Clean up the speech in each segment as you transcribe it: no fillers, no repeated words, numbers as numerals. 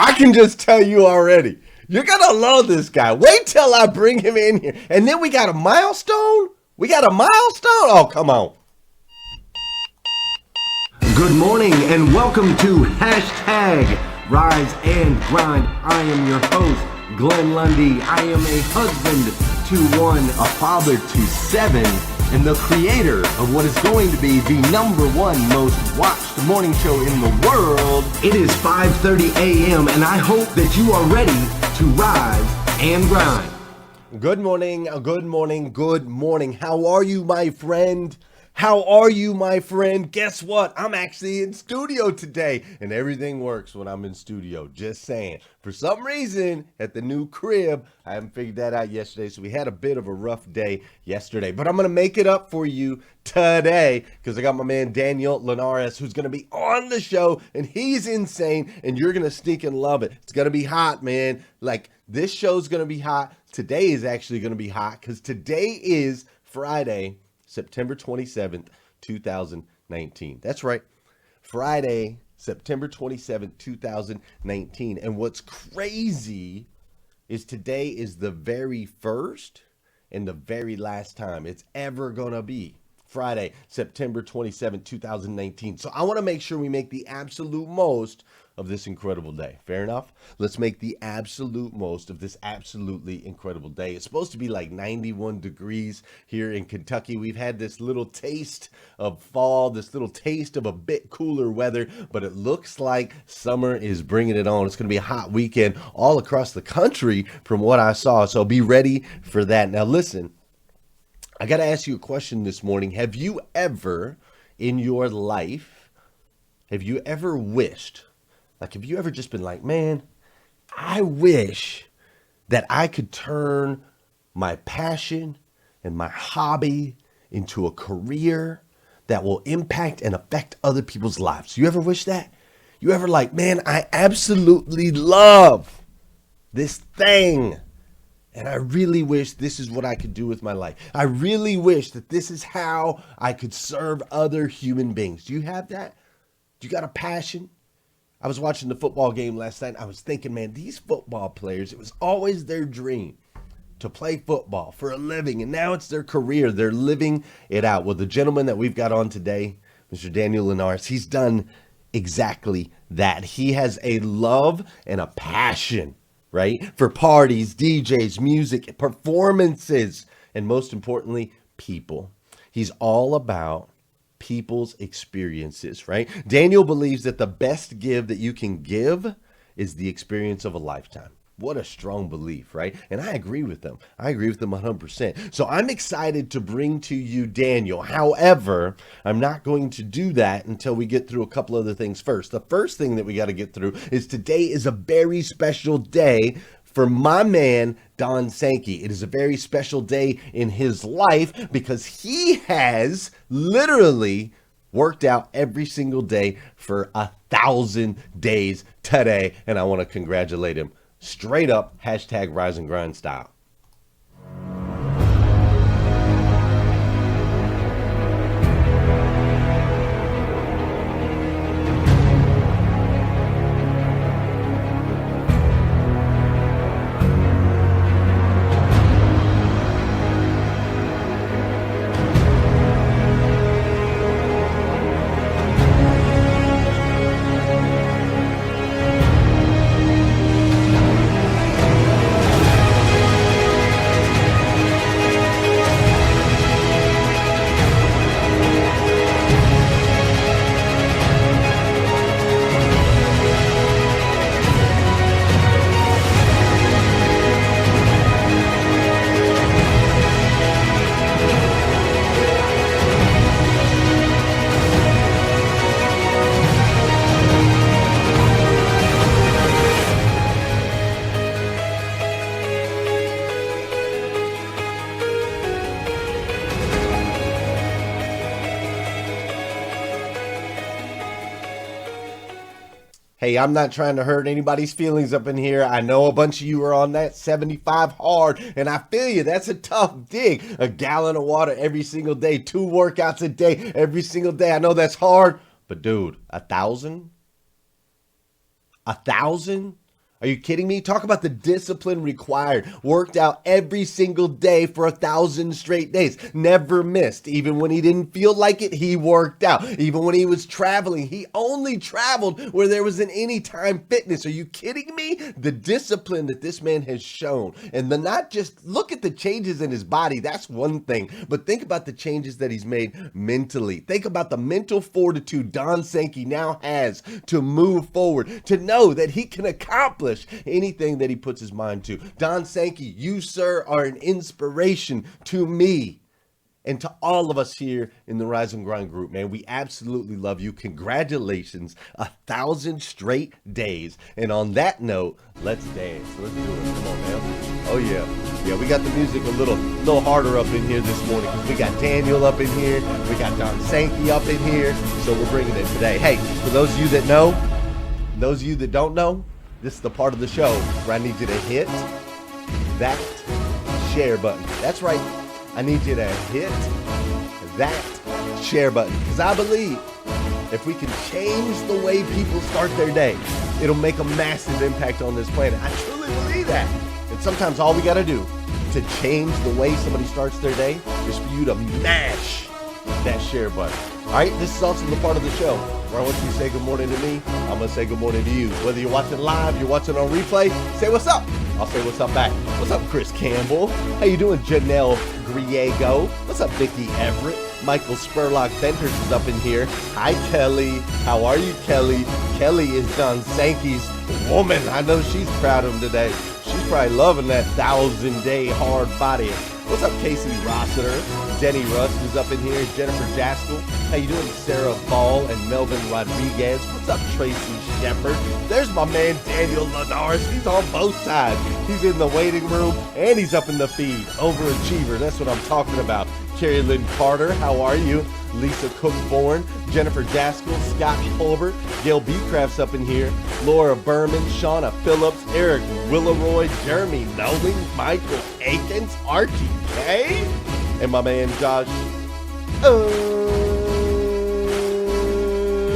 I can just tell you already. You're going to love this guy. Wait till I bring him in here. And then we got a milestone? We got a milestone? Oh, come on. Good morning and welcome to hashtag Rise and Grind. I am your host, Glenn Lundy. I am a husband to one, a father to seven, and the creator of what is going to be the #1 most watched morning show in the world. It is 5:30 a.m. and I hope that you are ready to rise and grind. Good morning, good morning, good morning. How are you, my friend? How are you, my friend? Guess what? I'm actually in studio today, and everything works when I'm in studio. Just saying. For some reason, at the new crib, I haven't figured that out yesterday, so we had a bit of a rough day yesterday. But I'm going to make it up for you today, because I got my man Daniel Linares, who's going to be on the show, and he's insane, and you're going to sneak and love it. It's going to be hot, man. Like, this show's going to be hot. Today is actually going to be hot, because today is Friday, September 27th, 2019. That's right. Friday, September 27th, 2019. And what's crazy is today is the very first and the very last time it's ever going to be Friday, September 27th, 2019. So I want to make sure we make the absolute most of this incredible day. Fair enough? Let's make the absolute most of this absolutely incredible day. It's supposed to be like 91 degrees here in Kentucky. We've had this little taste of fall, this little taste of a bit cooler weather, but it looks like summer is bringing it on. It's going to be a hot weekend all across the country from what I saw. So be ready for that. Now listen, I got to ask you a question this morning. Have you ever in your life, have you ever wished, like, have you ever just been like, man, I wish that I could turn my passion and my hobby into a career that will impact and affect other people's lives? You ever wish that? You ever like, man, I absolutely love this thing, and I really wish this is what I could do with my life. I really wish that this is how I could serve other human beings. Do you have that? Do you got a passion? I was watching the football game last night. I was thinking, man, these football players, it was always their dream to play football for a living. And now it's their career. They're living it out. Well, the gentleman that we've got on today, Mr. Daniel Linares, he's done exactly that. He has a love and a passion, right, for parties, DJs, music, performances, and most importantly, people. He's all about people's experiences, right? Daniel believes that the best gift that you can give is the experience of a lifetime. What a strong belief, right? And I agree with them. I agree with them 100%. So I'm excited to bring to you Daniel. However, I'm not going to do that until we get through a couple other things first. The first thing that we got to get through is today is a very special day for my man, Don Sankey. It is a very special day in his life because he has literally worked out every single day for 1,000 days today. And I want to congratulate him straight up, hashtag Rise and Grind style. Hey, I'm not trying to hurt anybody's feelings up in here. I know a bunch of you are on that 75 hard, and I feel you. That's a tough dig. A gallon of water every single day, 2 workouts a day every single day. I know that's hard, but dude, 1,000? 1,000? Are you kidding me? Talk about the discipline required. Worked out every single day for 1,000 straight days. Never missed. Even when he didn't feel like it, he worked out. Even when he was traveling, he only traveled where there was an anytime fitness. Are you kidding me? The discipline that this man has shown. And not just look at the changes in his body. That's one thing. But think about the changes that he's made mentally. Think about the mental fortitude Don Sankey now has to move forward, to know that he can accomplish anything that he puts his mind to. Don Sankey, you, sir, are an inspiration to me and to all of us here in the Rise and Grind group, man. We absolutely love you. Congratulations, 1,000 straight days. And on that note, let's dance. Let's do it. Come on, man. Oh, yeah. Yeah, we got the music a little harder up in here this morning because we got Daniel up in here. We got Don Sankey up in here. So we're bringing it today. Hey, for those of you that know, those of you that don't know, this is the part of the show where I need you to hit that share button. That's right. I need you to hit that share button because I believe if we can change the way people start their day, it'll make a massive impact on this planet. I truly believe that. And sometimes all we got to do to change the way somebody starts their day is for you to mash that share button. All right, this is also the part of the show where I want you to say good morning to me. I'm going to say good morning to you. Whether you're watching live, you're watching on replay, say what's up. I'll say what's up back. What's up, Chris Campbell? How you doing, Janelle Griego? What's up, Vicky Everett? Michael Spurlock Venters is up in here. Hi, Kelly. How are you, Kelly? Kelly is Don Sankey's woman. I know she's proud of him today. She's probably loving that 1,000-day hard body. What's up, Casey Rossiter? Denny Rust is up in here. Jennifer Jaskell. How you doing, Sarah Ball and Melvin Rodriguez? What's up, Tracy Shepard? There's my man, Daniel Linares. He's on both sides. He's in the waiting room, and he's up in the feed. Overachiever. That's what I'm talking about. Carrie Lynn Carter, how are you? Lisa Cookborn, Jennifer Jaskell, Scott Holbert, Gail Beecraft's up in here, Laura Berman, Shauna Phillips, Eric Willeroy, Jeremy Nolan, Michael Akins, Archie K, and my man Josh.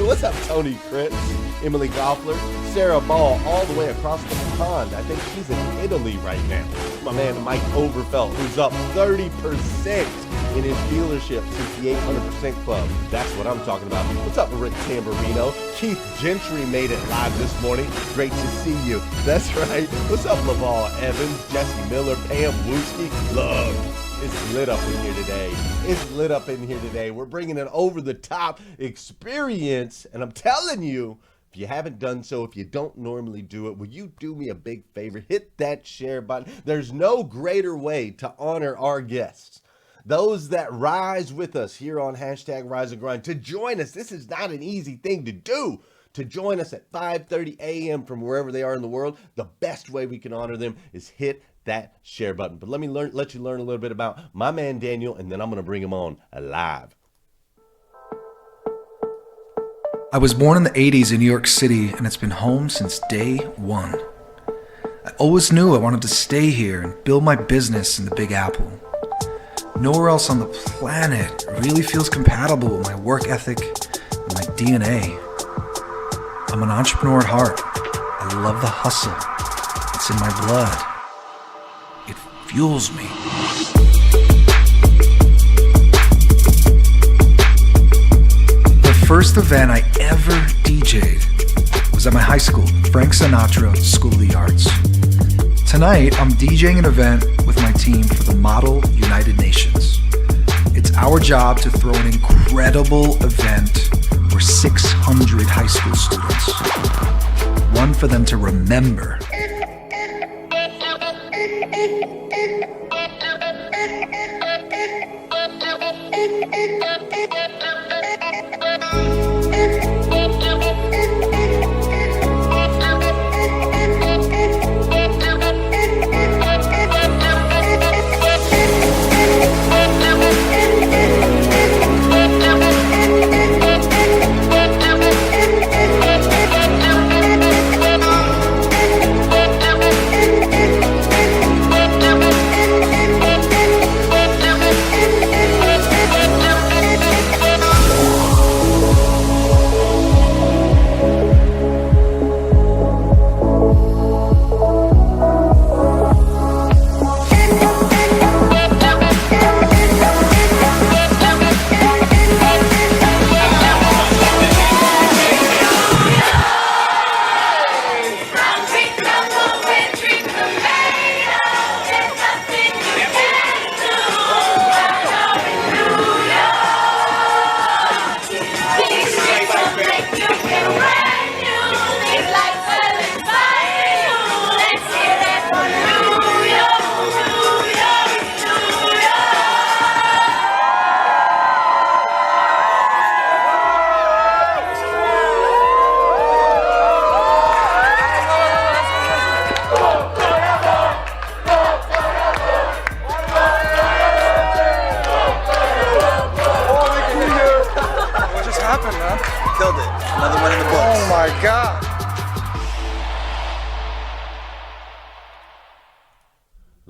What's up, Tony Kritz, Emily Goffler, Sarah Ball, all the way across the pond. I think she's in Italy right now. My man Mike Overfelt, who's up 30% in his dealership since the 800% Club. That's what I'm talking about. What's up, Rick Tamburino? Keith Gentry made it live this morning. Great to see you. That's right. What's up, Laval Evans, Jesse Miller, Pam Wooski? Look, it's lit up in here today. It's lit up in here today. We're bringing an over-the-top experience, and I'm telling you, if you haven't done so, if you don't normally do it, will you do me a big favor? Hit that share button. There's no greater way to honor our guests, those that rise with us here on hashtag Rise and Grind, to join us. This is not an easy thing to do. To join us at 5:30 a.m. from wherever they are in the world, the best way we can honor them is hit that share button. But let you learn a little bit about my man Daniel, and then I'm going to bring him on live. I was born in the 80s in New York City, and it's been home since day one. I always knew I wanted to stay here and build my business in the Big Apple. Nowhere else on the planet really feels compatible with my work ethic and my DNA. I'm an entrepreneur at heart. I love the hustle. It's in my blood. It fuels me. The first event I ever DJ'd was at my high school, Frank Sinatra School of the Arts. Tonight, I'm DJing an event with my team for the Model United Nations. It's our job to throw an incredible event for 600 high school students. One for them to remember.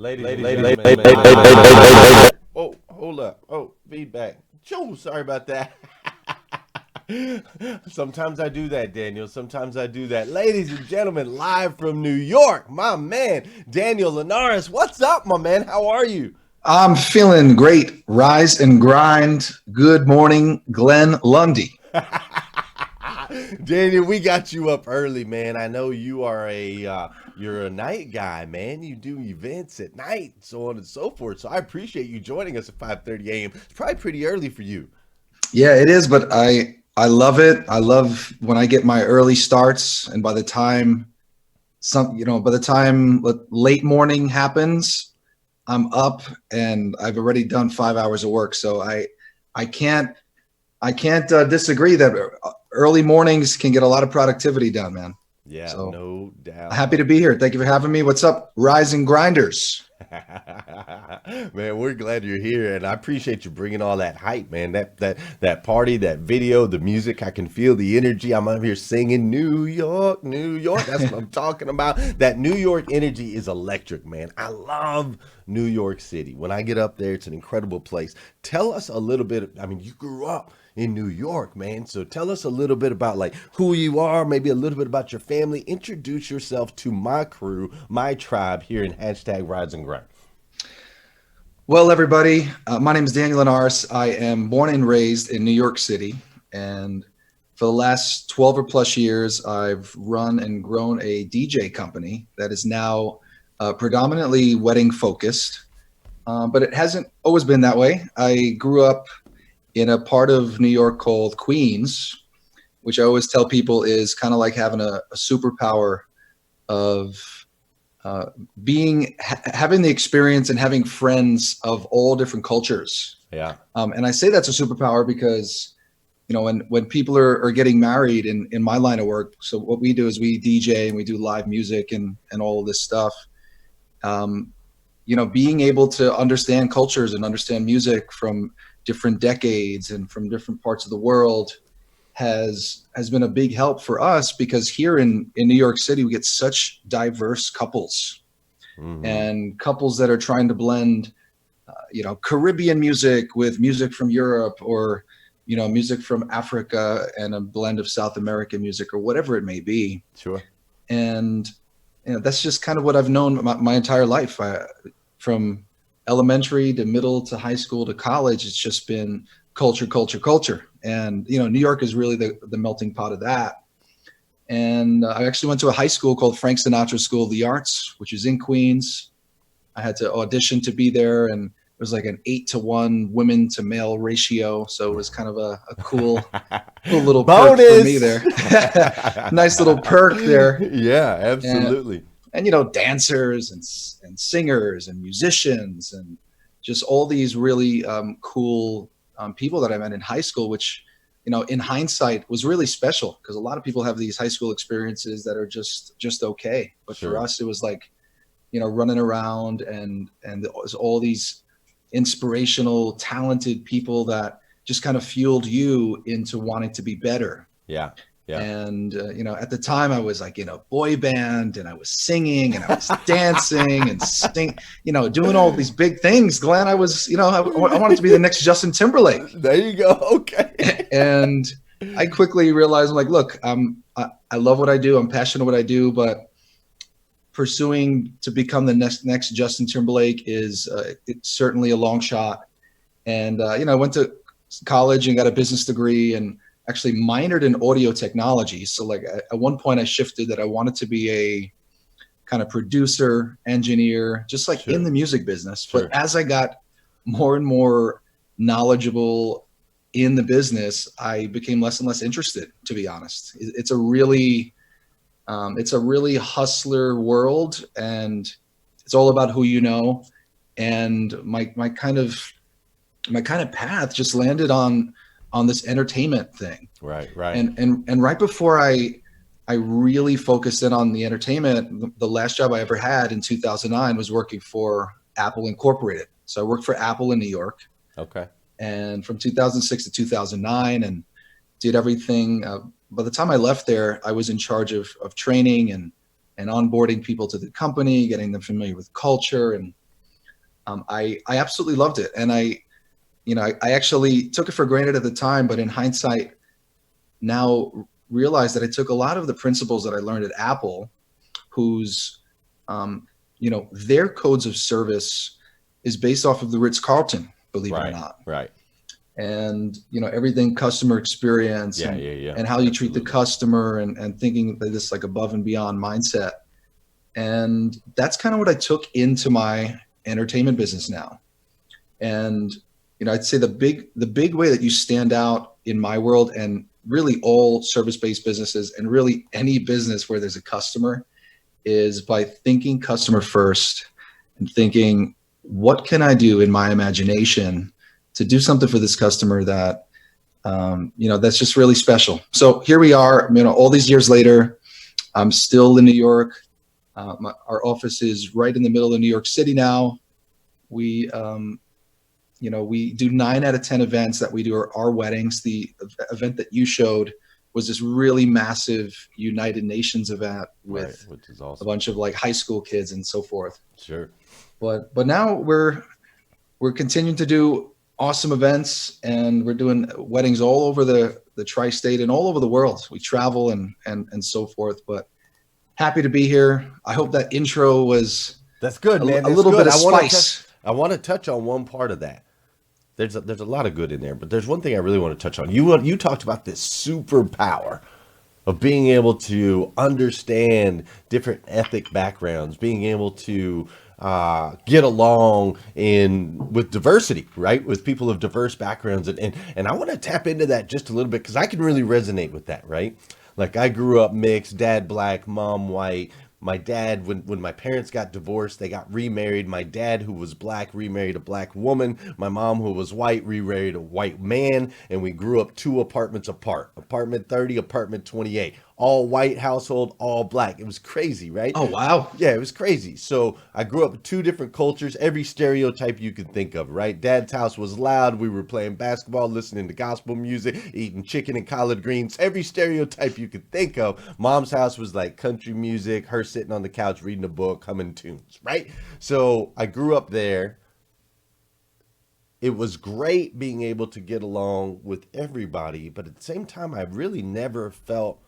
Oh, hold up. Oh, feedback. Choo, sorry about that. Sometimes I do that, Daniel. Sometimes I do that. Ladies and gentlemen, live from New York, my man, Daniel Linares. What's up, my man? How are you? I'm feeling great. Rise and grind. Good morning, Glenn Lundy. Daniel, we got you up early, man. I know you are you're a night guy, man. You do events at night, so on and so forth. So I appreciate you joining us at 5:30 a.m. It's probably pretty early for you. Yeah, it is, but I love it. I love when I get my early starts, and by the time late morning happens, I'm up and I've already done 5 hours of work. So I can't disagree that early mornings can get a lot of productivity done, man. Yeah, So no doubt. happy to be here. Thank you for having me. What's up, Rising Grinders? Man, we're glad you're here, and I appreciate you bringing all that hype, man. That party, that video, the music. I can feel the energy. I'm up here singing New York, New York. That's what I'm talking about. That New York energy is electric, man. I love New York City. When I get up there, it's an incredible place. Tell us a little bit. I mean, you grew up in New York, man. So tell us a little bit about like who you are, maybe a little bit about your family. Introduce yourself to my crew, my tribe here in hashtag Rise and Grind. Well, everybody, my name is Daniel Linares. I am born and raised in New York City. And for the last 12 or plus years, I've run and grown a DJ company that is now predominantly wedding focused. But it hasn't always been that way. I grew up in a part of New York called Queens, which I always tell people is kind of like having a superpower of having the experience and having friends of all different cultures. Yeah. And I say that's a superpower because, you know, when people are getting married in my line of work, so what we do is we DJ and we do live music and all of this stuff. You know, being able to understand cultures and understand music from different decades and from different parts of the world has been a big help for us, because here in New York City, we get such diverse couples and couples that are trying to blend, Caribbean music with music from Europe, or, you know, music from Africa and a blend of South American music, or whatever it may be. Sure. And, you know, that's just kind of what I've known my entire life. From elementary to middle to high school to college, it's just been culture, culture, culture. And, you know, New York is really the melting pot of that. And I actually went to a high school called Frank Sinatra School of the Arts, which is in Queens. I had to audition to be there, and it was like an 8-to-1 women to male ratio. So it was kind of a cool little perk for me there. Nice little perk there. Yeah, absolutely. And you know, dancers and singers and musicians and just all these really cool people that I met in high school, which, you know, in hindsight was really special, because a lot of people have these high school experiences that are just okay. But Sure. for us, it was like, you know, running around and it was all these inspirational, talented people that just kind of fueled you into wanting to be better. Yeah. Yeah. And, you know, at the time I was like in a boy band, and I was singing and I was dancing and doing all these big things. Glenn, I was, you know, I wanted to be the next Justin Timberlake. There you go. Okay. And I quickly realized, I'm like, look, I love what I do. I'm passionate what I do, but pursuing to become the next Justin Timberlake is it's certainly a long shot. And, you know, I went to college and got a business degree and actually minored in audio technology. So like at one point I shifted that I wanted to be a kind of producer, engineer, just like Sure. in the music business. Sure. But as I got more and more knowledgeable in the business, I became less and less interested, to be honest. It's a really hustler world, and it's all about who you know. And my kind of path just landed on this entertainment thing. Right. And right before I really focused in on the entertainment, the last job I ever had in 2009 was working for Apple Incorporated. So I worked for Apple in New York. Okay. And from 2006 to 2009, and did everything. By the time I left there, I was in charge of training and onboarding people to the company, getting them familiar with culture, and I absolutely loved it, and I actually took it for granted at the time, but in hindsight, now realize that I took a lot of the principles that I learned at Apple, whose their codes of service is based off of the Ritz Carlton, believe it or Right. not, Right. and everything customer experience Yeah. and Yeah. Yeah. and how you treat the Absolutely. customer and thinking that this like above and beyond mindset. And that's kind of what I took into my entertainment business now. And I'd say the big way that you stand out in my world, and really all service-based businesses and really any business where there's a customer, is by thinking customer first and thinking, what can I do in my imagination to do something for this customer that that's just really special. So here we are, all these years later. I'm still in New York. Our office is right in the middle of New York City now. We do 9 out of 10 events that we do are our weddings. The event that you showed was this really massive United Nations event Right. with Which is a awesome. bunch of like high school kids and so forth. Sure. But now we're continuing to do awesome events, and we're doing weddings all over the tri-state and all over the world. We travel and so forth. But happy to be here. I hope that intro was That's good, man. a That's little good. bit of spice. I want to touch on one part of that. There's a lot of good in there, but there's one thing I really want to touch on. You talked about this superpower of being able to understand different ethnic backgrounds, being able to get along in with diversity, right? With people of diverse backgrounds, and I want to tap into that just a little bit because I can really resonate with that, right? Like I grew up mixed, dad black, mom white. My dad, when my parents got divorced, they got remarried. My dad, who was black, remarried a black woman. My mom, who was white, remarried a white man. And we grew up 2 apartments apart. Apartment 30, apartment 28. All white household, all black. It was crazy, right? Oh wow. Yeah, it was crazy. So I grew up with 2 different cultures, every stereotype you could think of, right? Dad's house was loud. We were playing basketball, listening to gospel music, eating chicken and collard greens, every stereotype you could think of. Mom's house was like country music, her sitting on the couch reading a book, humming tunes, right? So I grew up there. It was great being able to get along with everybody, but at the same time, I really never felt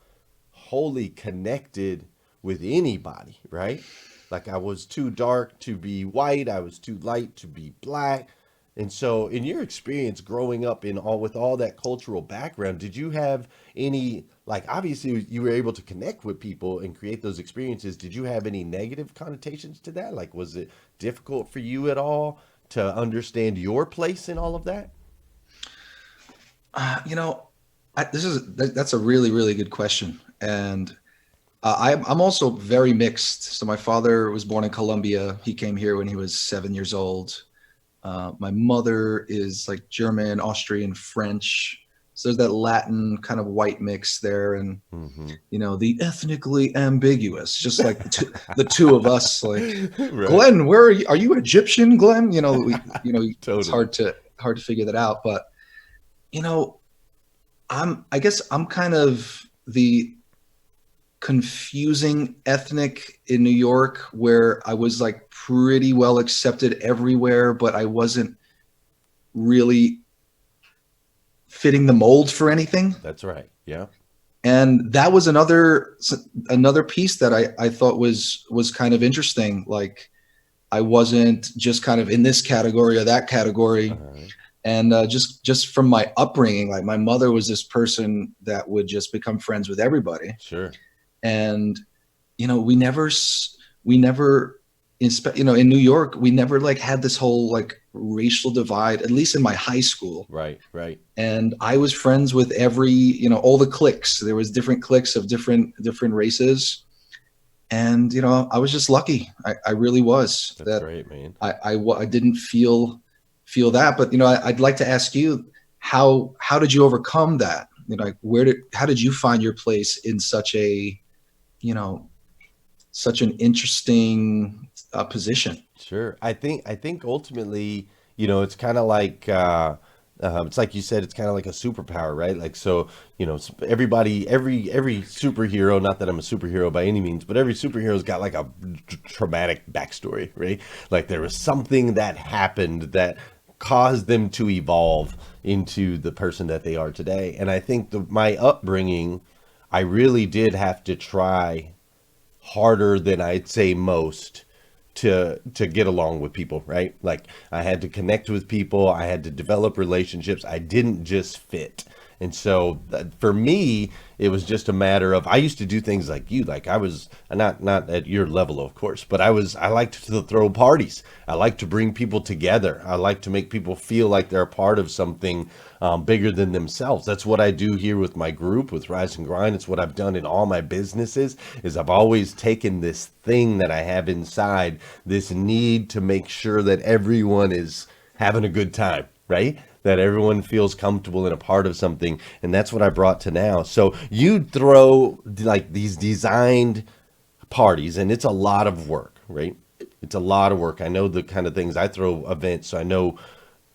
wholly connected with anybody, right? Like I was too dark to be white, I was too light to be black. And so in your experience growing up in all with all that cultural background, did you have any like obviously you were able to connect with people and create those experiences. Did you have any negative connotations to that? Like was it difficult for you at all to understand your place in all of that? Uh, you know, that's a really really good question, and I'm also very mixed. So my father was born in Colombia. He came here when he was 7 years old. My mother is like German, Austrian, French. So there's that Latin kind of white mix there, and Hmm. the ethnically ambiguous, just like the two of us. Like, Right. Glenn, where are you? Are you Egyptian, Glenn? It's Totally. hard to figure that out. But you know, I guess I'm kind of the confusing ethnic in New York, where I was like pretty well accepted everywhere, but I wasn't really fitting the mold for anything. That's right. Yeah. And that was another piece that I thought was kind of interesting. Like I wasn't just kind of in this category or that category. Uh, And just from my upbringing, like my mother was this person that would just become friends with everybody. sure. And we never in New York, we never like had this whole like racial divide, at least in my high school. Right. Right. And I was friends with all the cliques. There was different cliques of different races. And I was just lucky. I really was, That's that great, man. I didn't feel that. But I'd like to ask you, how did you overcome that? Like how did you find your place in you know such an interesting position? Sure. I think ultimately, it's kind of like It's like you said, it's kind of like a superpower, right? Like, so, everybody, every superhero, not that I'm a superhero by any means, but every superhero's got like a traumatic backstory, right? Like there was something that happened that caused them to evolve into the person that they are today. And I think my upbringing, I really did have to try harder than I'd say most to get along with people, right? Like I had to connect with people, I had to develop relationships. I didn't just fit. And so for me, it was just a matter of I used to do things like you, like I was not at your level, of course, but I liked to throw parties. I like to bring people together. I like to make people feel like they're a part of something bigger than themselves. That's what I do here with my group, with Rise and Grind. It's what I've done in all my businesses. Is I've always taken this thing that I have inside, this need to make sure that everyone is having a good time, right? That everyone feels comfortable and a part of something, and that's what I brought to now. So you throw like these designed parties, and it's a lot of work, right? It's a lot of work. I know the kind of things I throw events, so I know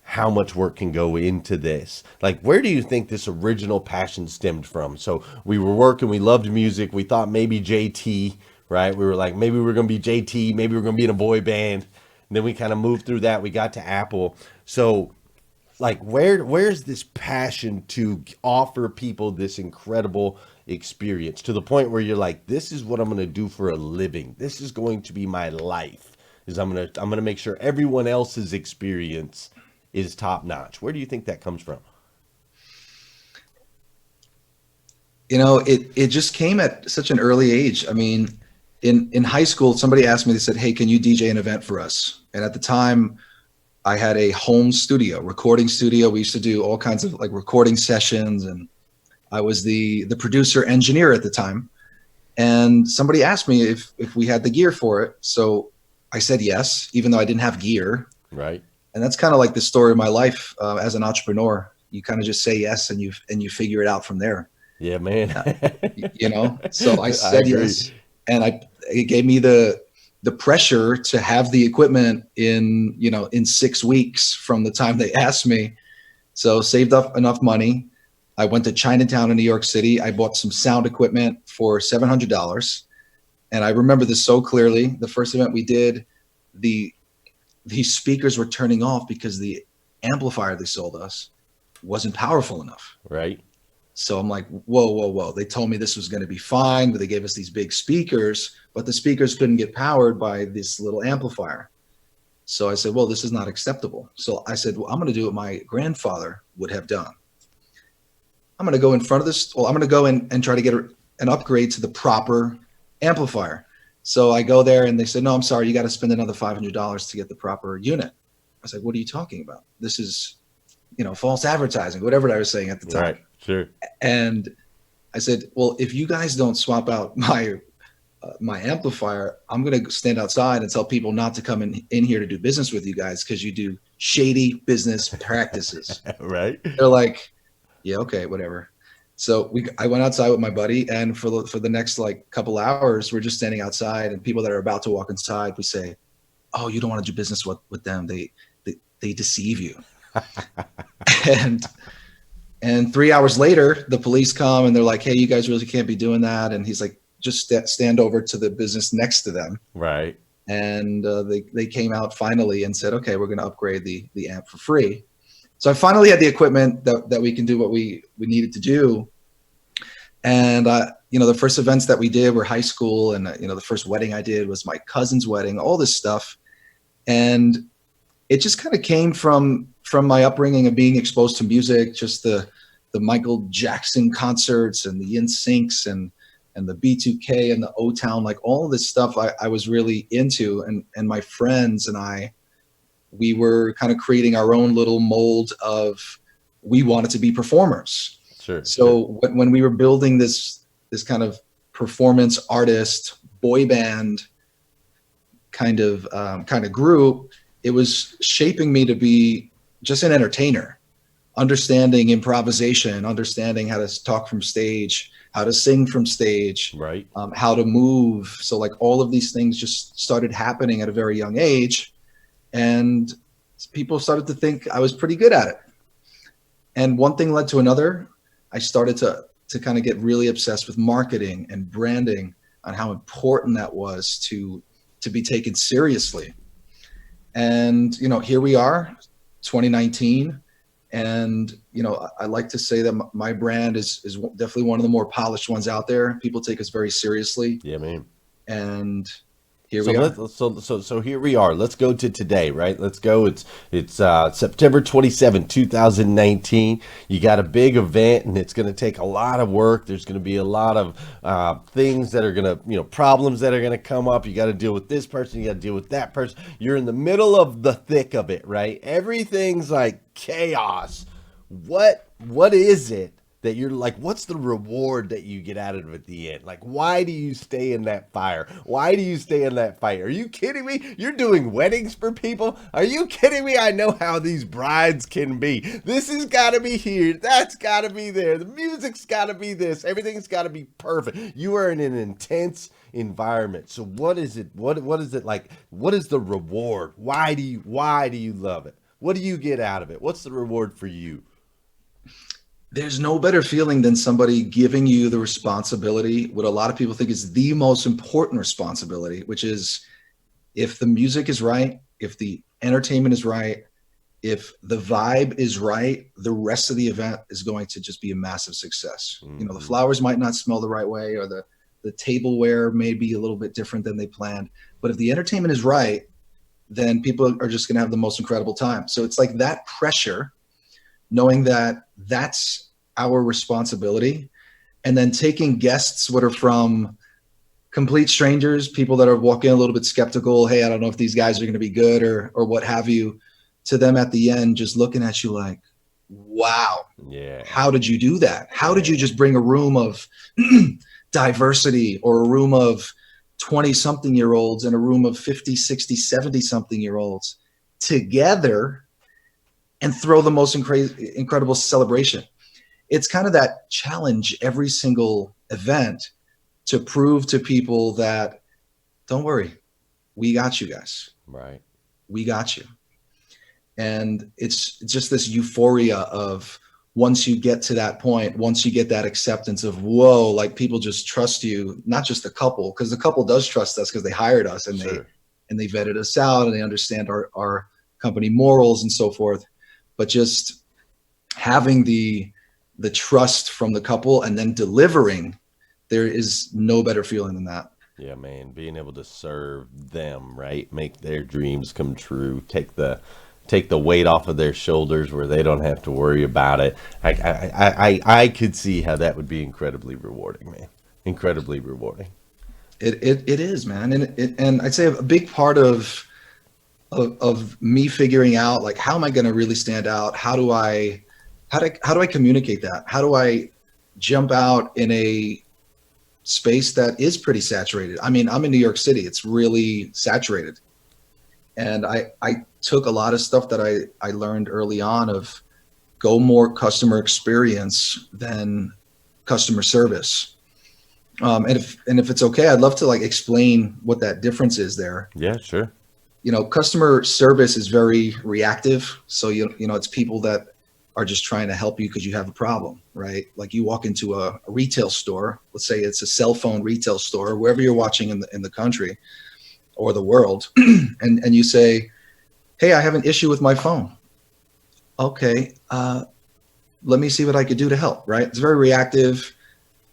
how much work can go into this. Like, where do you think this original passion stemmed from? So we were working, we loved music, we thought maybe JT, right? We were like, maybe we're gonna be JT, maybe we're gonna be in a boy band. And then we kind of moved through that. We got to Apple. So like where's this passion to offer people this incredible experience to the point where you're like, this is what I'm going to do for a living, this is going to be my life, is I'm going to make sure everyone else's experience is top notch? Where do you think that comes from? It just came at such an early age. I mean, in high school, somebody asked me, they said, "Hey, can you DJ an event for us?" And at the time, I had a home studio, recording studio. We used to do all kinds of like recording sessions, and I was the producer engineer at the time. And somebody asked me if we had the gear for it. So I said yes, even though I didn't have gear. Right. And that's kind of like the story of my life as an entrepreneur. You kind of just say yes, and you figure it out from there. Yeah, man. So I I said agree. yes, and it gave me the pressure to have the equipment in 6 weeks from the time they asked me. So saved up enough money. I went to Chinatown in New York City. I bought some sound equipment for $700. And I remember this so clearly. The first event we did, the these speakers were turning off because the amplifier they sold us wasn't powerful enough. Right. So I'm like, whoa, whoa, whoa. They told me this was going to be fine, but they gave us these big speakers, but the speakers couldn't get powered by this little amplifier. So I said, well, this is not acceptable. So I said, well, I'm going to do what my grandfather would have done. I'm going to go in front of this. Well, I'm going to go in and try to get an upgrade to the proper amplifier. So I go there and they said, no, I'm sorry. You got to spend another $500 to get the proper unit. I was like, what are you talking about? This is, false advertising, whatever I was saying at the time. Right. Sure. And I said, well, if you guys don't swap out my amplifier, I'm going to stand outside and tell people not to come in here to do business with you guys because you do shady business practices. Right. They're like, yeah, okay, whatever. So I went outside with my buddy, and for the next like couple hours, we're just standing outside, and people that are about to walk inside, we say, oh, you don't want to do business with them. They deceive you. And 3 hours later, the police come and they're like, hey, you guys really can't be doing that. And he's like, just stand over to the business next to them. Right. And they came out finally and said, okay, we're going to upgrade the amp for free. So I finally had the equipment that we can do what we needed to do. And, the first events that we did were high school. And, the first wedding I did was my cousin's wedding, all this stuff. And it just kind of came from my upbringing of being exposed to music, just the Michael Jackson concerts and the NSYNCs and the B2K and the O-Town, like all of this stuff I was really into. And my friends and we were kind of creating our own little mold of, we wanted to be performers. Sure. So when we were building this kind of performance artist boy band kind of group, it was shaping me to be just an entertainer, understanding improvisation, understanding how to talk from stage, how to sing from stage, Right. How to move. So like all of these things just started happening at a very young age, and people started to think I was pretty good at it. And one thing led to another. I started to kind of get really obsessed with marketing and branding, on how important that was to be taken seriously. And here we are, 2019, and I like to say that my brand is definitely one of the more polished ones out there. People take us very seriously, Yeah, man. and here So we are. so here we are. Let's go to today, right? Let's go. It's September 27, 2019. You got a big event, and it's going to take a lot of work. There's going to be a lot of things that are going to, problems that are going to come up. You got to deal with this person. You got to deal with that person. You're in the middle of the thick of it, right? Everything's like chaos. What is it that you're like, what's the reward that you get out of it at the end? Like, why do you stay in that fire? Why do you stay in that fight? Are you kidding me? You're doing weddings for people? Are you kidding me? I know how these brides can be. This has got to be here. That's got to be there. The music's got to be this. Everything's got to be perfect. You are in an intense environment. So what is it? What is it like? What is the reward? Why do you love it? What do you get out of it? What's the reward for you? There's no better feeling than somebody giving you the responsibility, what a lot of people think is the most important responsibility, which is, if the music is right, if the entertainment is right, if the vibe is right, the rest of the event is going to just be a massive success. Mm-hmm. The flowers might not smell the right way, or the tableware may be a little bit different than they planned. But if the entertainment is right, then people are just going to have the most incredible time. So it's like that pressure, knowing that that's our responsibility, and then taking guests, what are from complete strangers, people that are walking a little bit skeptical, hey, I don't know if these guys are going to be good, or what have you, to them at the end just looking at you like, wow, Yeah. how did you do that? How did you just bring a room of diversity, or a room of 20 something year olds and a room of 50, 60, 70 something year olds together and throw the most incredible celebration? It's kind of that challenge every single event, to prove to people that, don't worry, we got you guys. Right. We got you. And it's just this euphoria of, once you get to that point, once you get that acceptance of, whoa, like people just trust you, not just the couple, because the couple does trust us because they hired us, and Sure. they vetted us out, and they understand our company morals and so forth. But just having the trust from the couple and then delivering, there is no better feeling than that. Yeah, man, being able to serve them, right? Make their dreams come true. Take the weight off of their shoulders where they don't have to worry about it. I could see how that would be incredibly rewarding, man. Incredibly rewarding. It is, man. And I'd say a big part of me figuring out, like, how am I going to really stand out? How do I communicate that? How do I jump out in a space that is pretty saturated? I mean, I'm in New York City. It's really saturated. And I took a lot of stuff that I learned early on, of go more customer experience than customer service. And if it's okay, I'd love to like explain what that difference is there. Yeah, sure. Customer service is very reactive. So, it's people that are just trying to help you because you have a problem, right? Like, you walk into a retail store, let's say it's a cell phone retail store, wherever you're watching in the country or the world, and you say, hey, I have an issue with my phone. Okay, let me see what I could do to help, right? It's very reactive,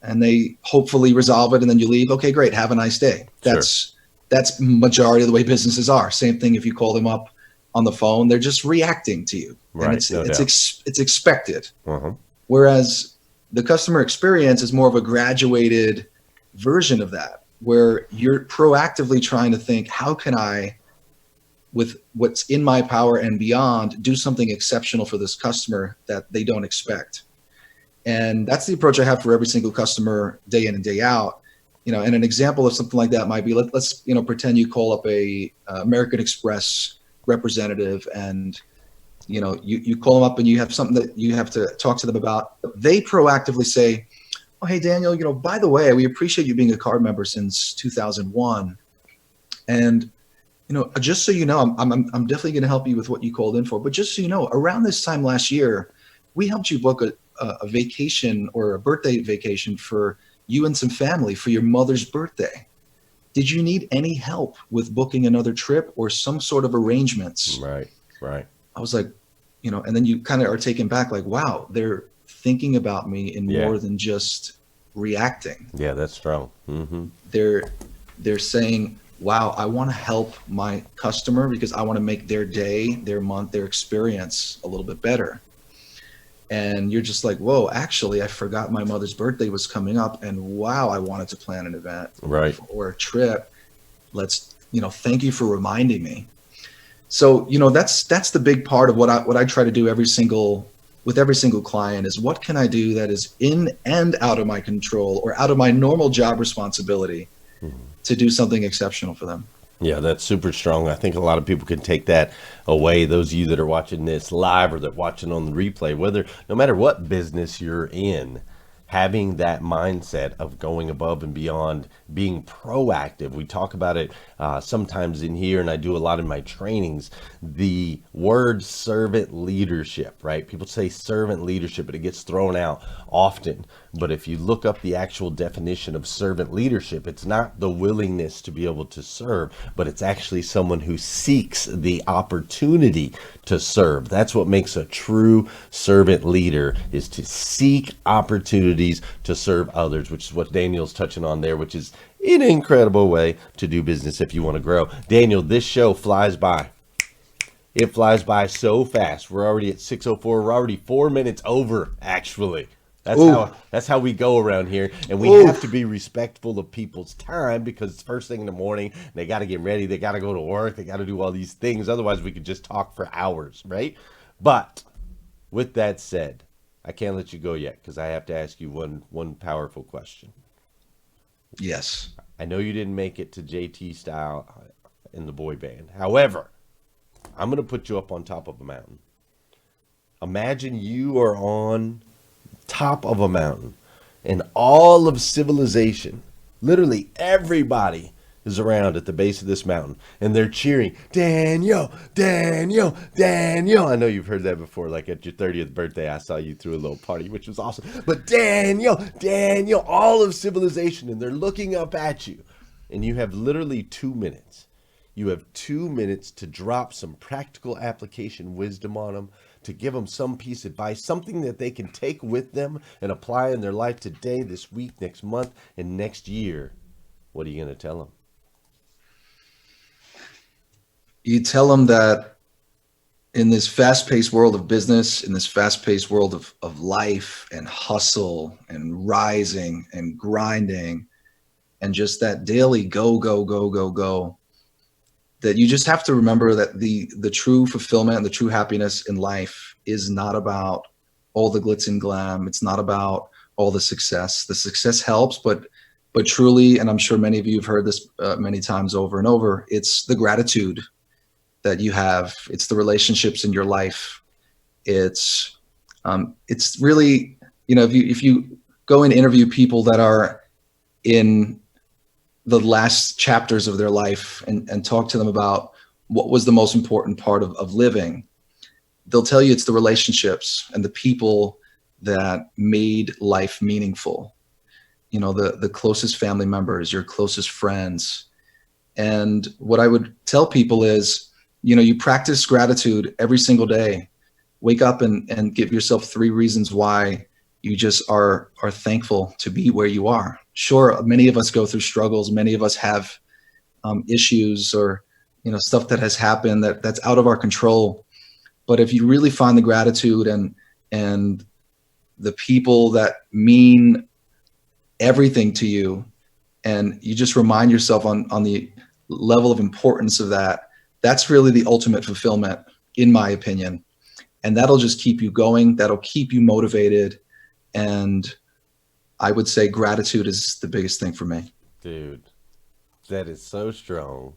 and they hopefully resolve it, and then you leave. Okay, great, have a nice day. That's majority of the way businesses are. Same thing if you call them up on the phone, they're just reacting to you. Right, And it's expected. Uh-huh. Whereas the customer experience is more of a graduated version of that, where you're proactively trying to think, how can I, with what's in my power and beyond, do something exceptional for this customer that they don't expect? And that's the approach I have for every single customer, day in and day out. And an example of something like that might be, let's pretend you call up a American Express representative, and you call them up and you have something that you have to talk to them about. They proactively say, oh, hey, Daniel, by the way, we appreciate you being a card member since 2001. And, just so you know, I'm definitely going to help you with what you called in for. But just so you know, around this time last year, we helped you book a vacation or a birthday vacation for you and some family for your mother's birthday. Did you need any help with booking another trip or some sort of arrangements? Right. Right. I was like, and then you kind of are taken back, like, wow, they're thinking about me in Yeah. more than just reacting. Yeah, that's strong. Mm-hmm. They're saying, wow, I want to help my customer because I want to make their day, their month, their experience a little bit better. And you're just like, whoa, actually, I forgot my mother's birthday was coming up, and wow, I wanted to plan an event Right. or a trip. Let's, thank you for reminding me. So, that's the big part of what I try to do with every single client is, what can I do that is in and out of my control or out of my normal job responsibility to do something exceptional for them. Yeah, that's super strong. I think a lot of people can take that away. Those of you that are watching this live or that watching on the replay, no matter what business you're in, having that mindset of going above and beyond, being proactive. We talk about it sometimes in here, and I do a lot in my trainings, the word servant leadership, right? People say servant leadership, but it gets thrown out often. But if you look up the actual definition of servant leadership, it's not the willingness to be able to serve, but it's actually someone who seeks the opportunity to serve. That's what makes a true servant leader, is to seek opportunities to serve others, which is what Daniel's touching on there, which is an incredible way to do business if you want to grow. Daniel, this show flies by. It flies by so fast. We're already at 6:04. We're already 4 minutes over, actually. That's how we go around here, and we have to be respectful of people's time because it's first thing in the morning. They got to get ready. They got to go to work. They got to do all these things. Otherwise, we could just talk for hours, right? But with that said, I can't let you go yet because I have to ask you one powerful question. Yes. I know you didn't make it to JT style in the boy band. However, I'm going to put you up on top of a mountain. Imagine you are on top of a mountain and all of civilization, literally everybody, is around at the base of this mountain and they're cheering, Daniel, Daniel, Daniel. I know you've heard that before, like at your 30th birthday I saw you threw a little party, which was awesome. But Daniel, Daniel, all of civilization, and they're looking up at you, and you have literally 2 minutes. You have 2 minutes to drop some practical application wisdom on them, to give them some piece of advice, something that they can take with them and apply in their life today, this week, next month, and next year. What are you going to tell them? You tell them that in this fast-paced world of business, in this fast-paced world of life and hustle and rising and grinding and just that daily go, go, go, go, go, that you just have to remember that the true fulfillment and the true happiness in life is not about all the glitz and glam. It's not about all the success. The success helps, but truly, and I'm sure many of you have heard this many times over and over, it's the gratitude that you have. It's the relationships in your life. It's really, if you go and interview people that are in the last chapters of their life and talk to them about what was the most important part of living, they'll tell you it's the relationships and the people that made life meaningful. The closest family members, your closest friends. And what I would tell people is, you practice gratitude every single day. Wake up and give yourself 3 reasons why you just are thankful to be where you are. Sure, many of us go through struggles. Many of us have issues or stuff that has happened that's out of our control. But if you really find the gratitude and the people that mean everything to you, and you just remind yourself on the level of importance of that, that's really the ultimate fulfillment, in my opinion. And that'll just keep you going. That'll keep you motivated. And I would say gratitude is the biggest thing for me. Dude, that is so strong.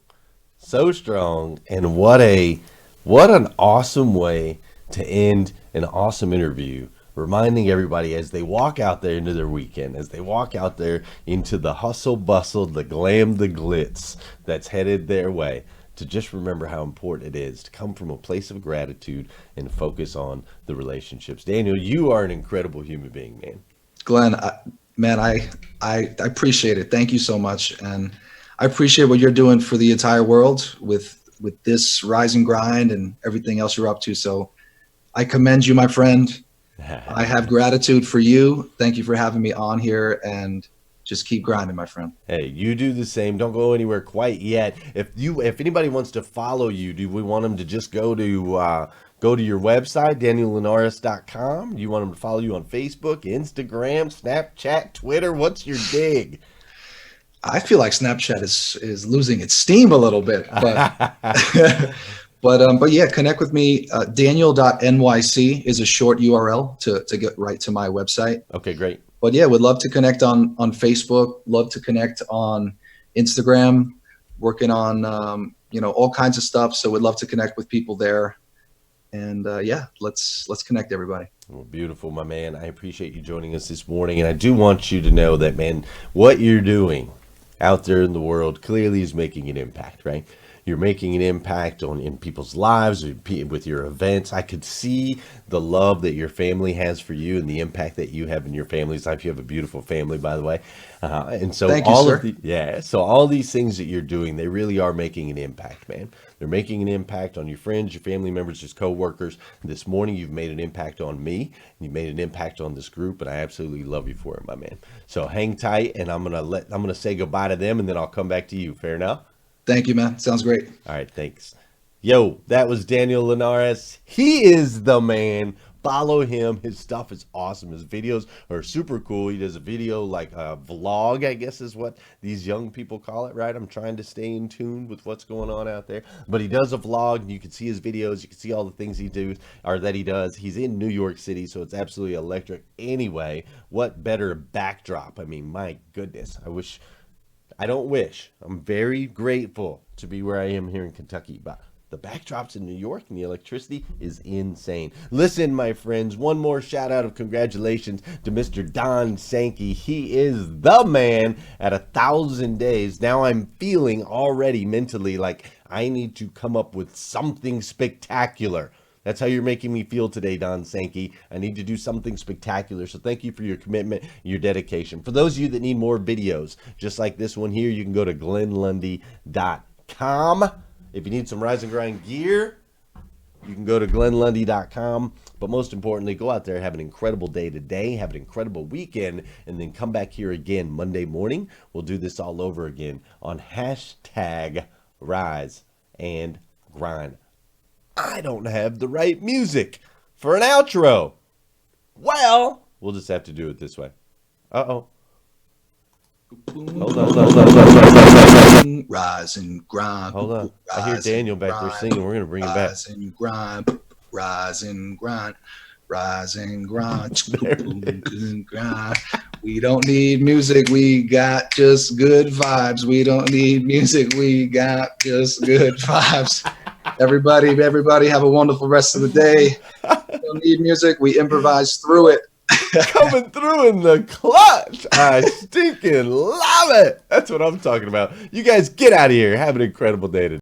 So strong. And what an awesome way to end an awesome interview, reminding everybody as they walk out there into their weekend, as they walk out there into the hustle bustle, the glam, the glitz that's headed their way, to just remember how important it is to come from a place of gratitude and focus on the relationships. Daniel, you are an incredible human being, man. Glenn, I appreciate it. Thank you so much, and I appreciate what you're doing for the entire world with this rise and grind and everything else you're up to. So I commend you, my friend. I have gratitude for you. Thank you for having me on here, and just keep grinding, my friend. Hey, you do the same. Don't go anywhere quite yet. If anybody wants to follow you, do we want them to just go to your website, daniellinares.com? You want them to follow you on Facebook, Instagram, Snapchat, Twitter? What's your dig? I feel like Snapchat is losing its steam a little bit, but but yeah, connect with me. Daniel.nyc is a short URL to get right to my website. Okay, great. But yeah, would love to connect on Facebook. Love to connect on Instagram. Working on all kinds of stuff. So would love to connect with people there. And yeah, let's connect, everybody. Well, beautiful, my man. I appreciate you joining us this morning, and I do want you to know that, man, what you're doing out there in the world clearly is making an impact, right? You're making an impact in people's lives with your events. I could see the love that your family has for you and the impact that you have in your family's life. You have a beautiful family, by the way. And so Thank you, sir. So all these things that you're doing, they really are making an impact, man. They're making an impact on your friends, your family members, your coworkers. This morning, you've made an impact on me. You've made an impact on this group, and I absolutely love you for it, my man. So hang tight, and I'm gonna say goodbye to them, and then I'll come back to you. Fair enough? Thank you, man. Sounds great. All right, thanks. Yo, that was Daniel Linares. He is the man. Follow him. His stuff is awesome. His videos are super cool. He does a video like a vlog, I guess is what these young people call it, right? I'm trying to stay in tune with what's going on out there. But he does a vlog, and you can see his videos. You can see all the things he does. He's in New York City, so it's absolutely electric. Anyway, what better backdrop? I mean, my goodness. I'm very grateful to be where I am here in Kentucky, but the backdrops in New York and the electricity is insane. Listen, my friends, one more shout out of congratulations to Mr. Don Sankey. He is the man at 1,000 days. Now I'm feeling already mentally like I need to come up with something spectacular. That's how you're making me feel today, Don Sankey. I need to do something spectacular. So thank you for your commitment, your dedication. For those of you that need more videos, just like this one here, you can go to glenlundy.com. If you need some Rise and Grind gear, you can go to glenlundy.com. But most importantly, go out there, have an incredible day today, have an incredible weekend, and then come back here again Monday morning. We'll do this all over again on hashtag Rise and Grind. I don't have the right music for an outro. Well, we'll just have to do it this way. Uh-oh. Hold on. Rise and grind. Hold on. I hear Daniel back there singing. We're going to bring him back. Rise and grind. Rise and grind. Rise and grind. Grind. We don't need music. We got just good vibes. We don't need music. We got just good vibes. Everybody have a wonderful rest of the day. We don't need music. We improvise through it. Coming through in the clutch. I stinking love it. That's what I'm talking about. You guys get out of here. Have an incredible day today.